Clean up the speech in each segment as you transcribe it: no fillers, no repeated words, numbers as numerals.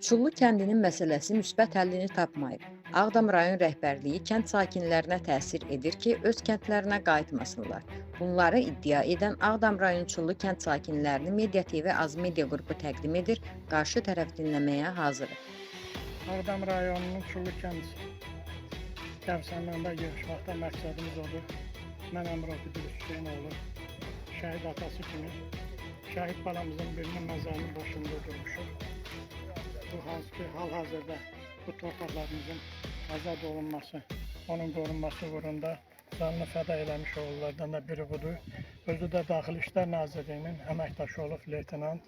Çullu kəndinin məsələsi müsbət həllini tapmayıb. Ağdam rayon rəhbərliyi kənd sakinlərinə təsir edir ki, öz kəndlərinə qayıtmasınlar. Bunları iddia edən Ağdam rayon Çullu kənd sakinlərini Media TV Az Media qrupu təqdim edir, qarşı tərəf dinləməyə hazırıq. Ağdam rayonunun Çullu kənd qəbirstanlığında yığışmaqda məqsədimiz odur. Mən Əmrov İdris Hüseynoğlu, şəhid atası kimi şəhid balamızın birinin məzarının başında durmuşuq. Bu hansı ki, hal-hazırda bu torpaqlarımızın azad olunması, onun qorunması uğrunda canını fəda eləmiş oğullardan da biri budur. Özü də Daxili İşlər Nazirliyinin əməkdaşı olub Leytenant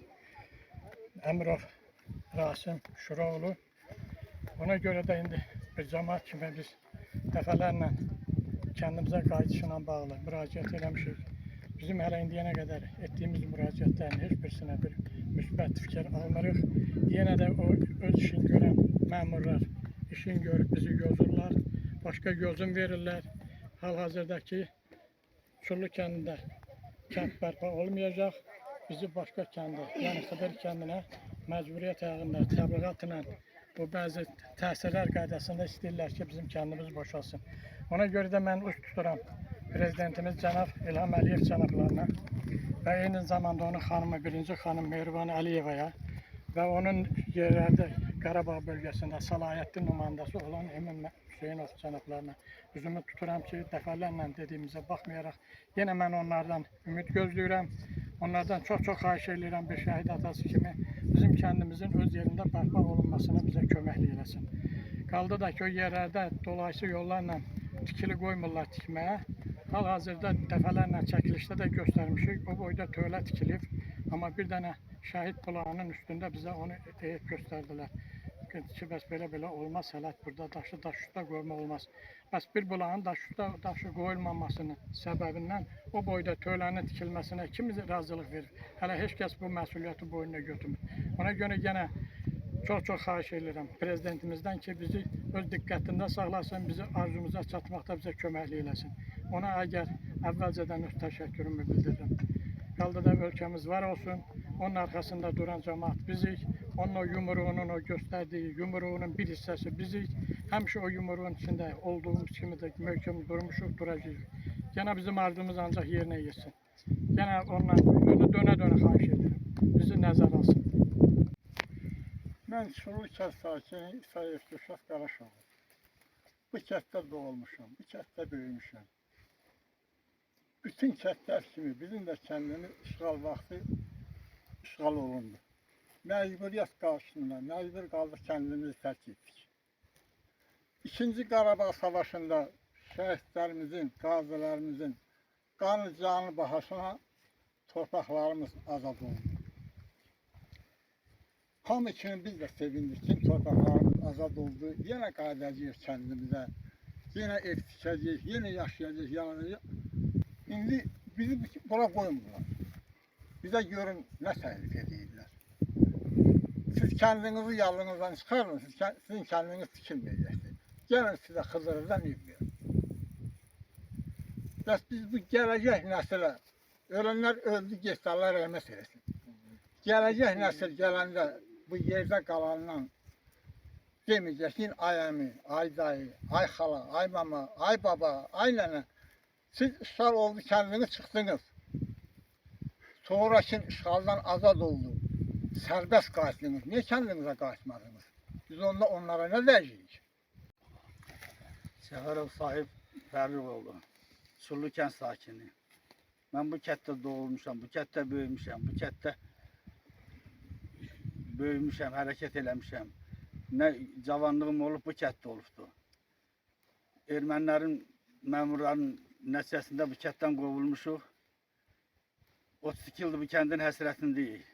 Əmrov Rasim Şuroğlu. Ona görə də indi bir cəmaət kimi biz dəfələrlə kəndimizə qayıdışla bağlı müraciət eləmişik. Bizim hələ indiyənə qədər etdiyimiz müraciətlərin heç birisinə bir müsbət fikir almırıq. Yenə də o öz işini görən məmurlar işini görüb bizi gözürlər, başqa gözün verirlər. Hal-hazırdakı Çullu kəndində kənd bərpa olmayacaq. Bizi başqa kəndə, yəni Xıdır kəndinə məcburiyyət ayağında, təbliğatla bu bəzi təsirlər qaydasında istəyirlər ki, bizim kəndimiz boşalsın. Ona görə də mən üst tuturam Prezidentimiz cənab İlham Əliyev cənablarına və eyni zamanda onun xanımı, birinci xanım Mehriban Əliyevaya və onun yerlərdə Qarabağ bölgəsində səlahiyyətli nümayəndəsi olan Emin Hüseynov cənablarına üzümü tuturam ki, dəfələrlə dediyimizə baxmayaraq yenə mən onlardan ümid gözləyirəm. Onlardan çox xahiş edirəm bir şəhid atası kimi bizim kəndimizin öz yerində bərpa olunmasına bizə köməklik eləsin. Qaldı da ki, o yerlərdə dolayısı yollarla tikili qoymurlar tikməyə. Hal-hazırda dəfələrlə çəkilişdə də göstərmişik. O boyda tövlə tikilib. Amma bir dənə şəhid bulağının üstündə bizə onu deyib göstərdilər. Ki, bəs belə olmaz, hələt burada daşı daş üstə qoyma olmaz. Bəs bir bulağın daş üstə daşı qoyulmamasının səbəbindən o boyda tövlənin tikilməsinə kim razılıq verir? Hələ heç kəs bu məsuliyyəti boynuna götürmür. Ona görə yenə çox xahiş edirəm Prezidentimizdən ki, bizi öz diqqətində saxlasın, bizi arzumuza çatmaqda bizə köməklik eləsin. Ona əgər əvvəlcədən öz təşəkkürümü bildirirəm. Qaldı da ölkəmiz var olsun, onun arxasında duran cəmaət bizik, onun o yumruğunun, o göstərdiyi yumruğunun bir hissəsi bizik. Həmişə o yumruğun içində olduğumuz kimi də möhkəm durmuşuq, duracağıq. Yenə bizim arzumuz ancaq yerinə yetsin. Yenə ondan dönə-dönə xahiş edirəm, bizi nəzər alsın. Mən Çullu kənd sakini İsayev Gülşah Qaraşoğlu. Bu kənddə doğulmuşam, bu kənddə böyümüşəm. Bütün kəndlər kimi bizim də kəndimiz işğal vaxtı işğal olundu. Məcburiyyət qarşısında, məcbur qaldıq kəndimizi tərk etdik. İkinci Qarabağ Savaşında şəhidlərimizin, qazilərimizin qanı canı bahasına torpaqlarımız azad oldu. Hamı kimi biz də sevindik ki, torpaqlarımız azad oldu. Yenə qayıdacağıq kəndimizə, yenə ev tikəcəyik, yenə yaşayacağıq, yanacağıq. İndi bizi bura qoymurlar. Bizə görün nə təhlükə edirlər. Siz kəndinizi yalınızdan çıxarın, sizin kəndiniz tikilməyəcəkdir. Gəlin sizə Xızırdan ev verin. Bəs biz bu gələcək nəsilə, ölənlər öldü, getdi, Allah rəhmət eləsin. Gələcək nəsil gələndə bu yerdə qalandan deməyəcəkin ay əmi, ay dayı, ay xala, ay mama, ay baba, ay nənə. Siz işğal oldu, kəndiniz çıxdınız. Sonraki işğaldan azad oldu. Sərbəst qayıtdınız. Niyə kəndinizə qayıtmadınız? Biz onlara nə dəyəcəyik? Səfərov Sahib Fərliqoğlu, Çullu kənd sakini. Mən bu kənddə doğulmuşam, bu kənddə böyümüşəm, hərəkət eləmişəm. Nə cavanlığım olub, bu kənddə olubdur. Ermənilərin, məmurların nəticəsində bu kənddən qovulmuşuq. 32 ildir bu kəndin həsrətindəyik.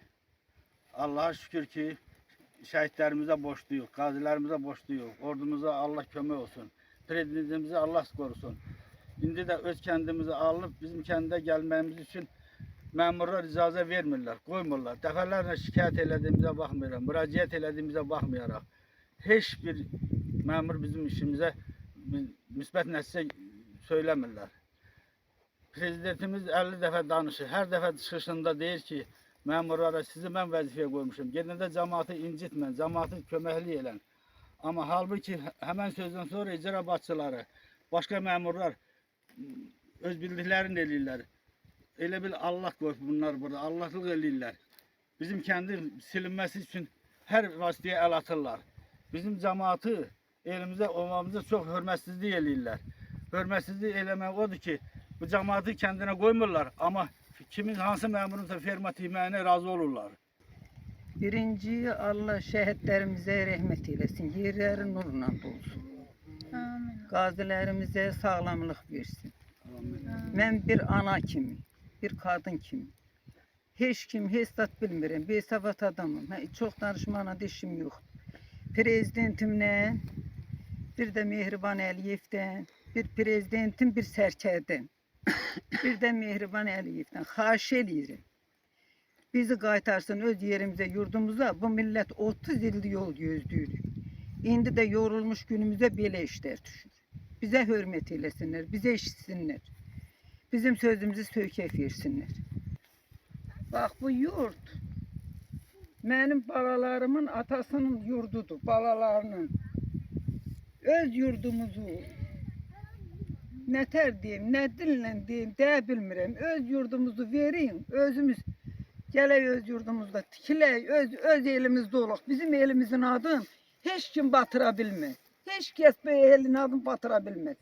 Allah'a şükür ki, şəhidlərimizə borcluyuq, qazilərimizə borcluyuq. Ordumuza Allah kömək olsun, prezidentimizi Allah qorusun. İndi də öz kəndimizi alıb bizim kəndə gəlməyimiz üçün məmurlar icazə vermirlər, qoymurlar. Dəfələrlə şikayət elədiyimizə baxmayaraq, müraciət elədiyimizə baxmayaraq, heç bir məmur bizim işimizə müsbət nəticə söyləmirlər. Prezidentimiz 50 dəfə danışır, hər dəfə çıxışında deyir ki, memurlara sizi mən vəzifəyə qoymuşum. Gedəndə cəmaatı incitmən, cəmaatı köməkli elən. Amma halbuki həmən sözdən sonra icra başçıları, başqa memurlar öz bildiklərini eləyirlər. Elə bil Allah qoyub bunlar burada, Allahlıq eləyirlər. Bizim kəndi silinməsi üçün hər vasitəyə əl atırlar. Bizim cəmaatı elimizə, ovamıza çox hörmətsizlik eləyirlər. Hörmətsizlik eləmək odur ki, bu cəmaatı kəndinə qoymurlar, amma kimin hansı məmurunsa ferma timəyinə razı olurlar. Birinci Allah şəhidlərimizə rəhmət eləsin, yerləri nurla dolsun. Qazilərimizə sağlamlıq versin. Mən bir ana kimi, bir qadın kimi, heç kim, heç zat bilmirəm, besavad adamım. Çox danışmaqla da işim yoxdur. Prezidentimlə, bir də Mehriban Əliyevdən, bir prezidentim, bir sərkərdən, bir də Mehriban Əliyevdən xahiş eləyirəm. Bizi qaytarsın öz yerimizə, yurdumuza. Bu millət 30 ildir yol gözləyir. İndi də yorulmuş günümüzə belə işlər düşür. Bizə hörmət eləsinlər, bizə eşitsinlər. Bizim sözümüzü söykək versinlər. Bax bu yurt mənim balalarımın atasının yurdudur, balalarının. Öz yurdumuzu nətər deyim, nə dillə deyim, deyə bilmirəm. Öz yurdumuzu verin, özümüz gələk öz yurdumuzda tikilək, öz elimizdə olaq. Bizim elimizin adını heç kim batıra bilməz. Heç kəs bu elin adını batıra bilməz.